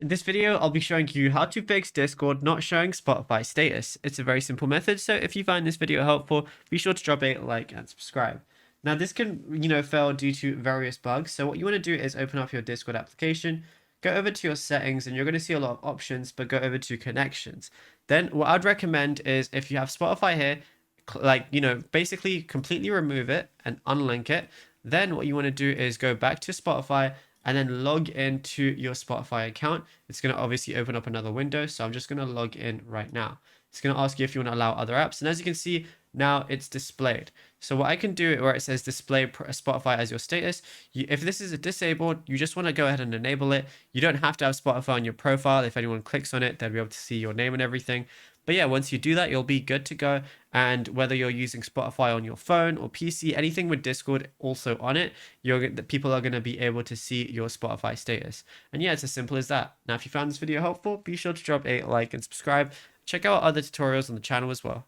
In this video, I'll be showing you how to fix Discord not showing Spotify status. It's a very simple method, so if you find this video helpful, be sure to drop a like and subscribe. Now, this can, fail due to various bugs. So what you want to do is open up your Discord application, go over to your settings, and you're going to see a lot of options, but go over to connections. Then what I'd recommend is if you have Spotify here, basically completely remove it and unlink it. Then what you want to do is go back to Spotify and then log into your Spotify account. It's going to obviously open up another window. So I'm just going to log in right now. It's going to ask you if you want to allow other apps. And as you can see, now it's displayed. So what I can do where it says display Spotify as your status, if this is disabled, you just want to go ahead and enable it. You don't have to have Spotify on your profile. If anyone clicks on it, they'll be able to see your name and everything. But yeah, once you do that, you'll be good to go. And whether you're using Spotify on your phone or PC, anything with Discord also on it, people are going to be able to see your Spotify status. And yeah, it's as simple as that. Now, if you found this video helpful, be sure to drop a like and subscribe. Check out other tutorials on the channel as well.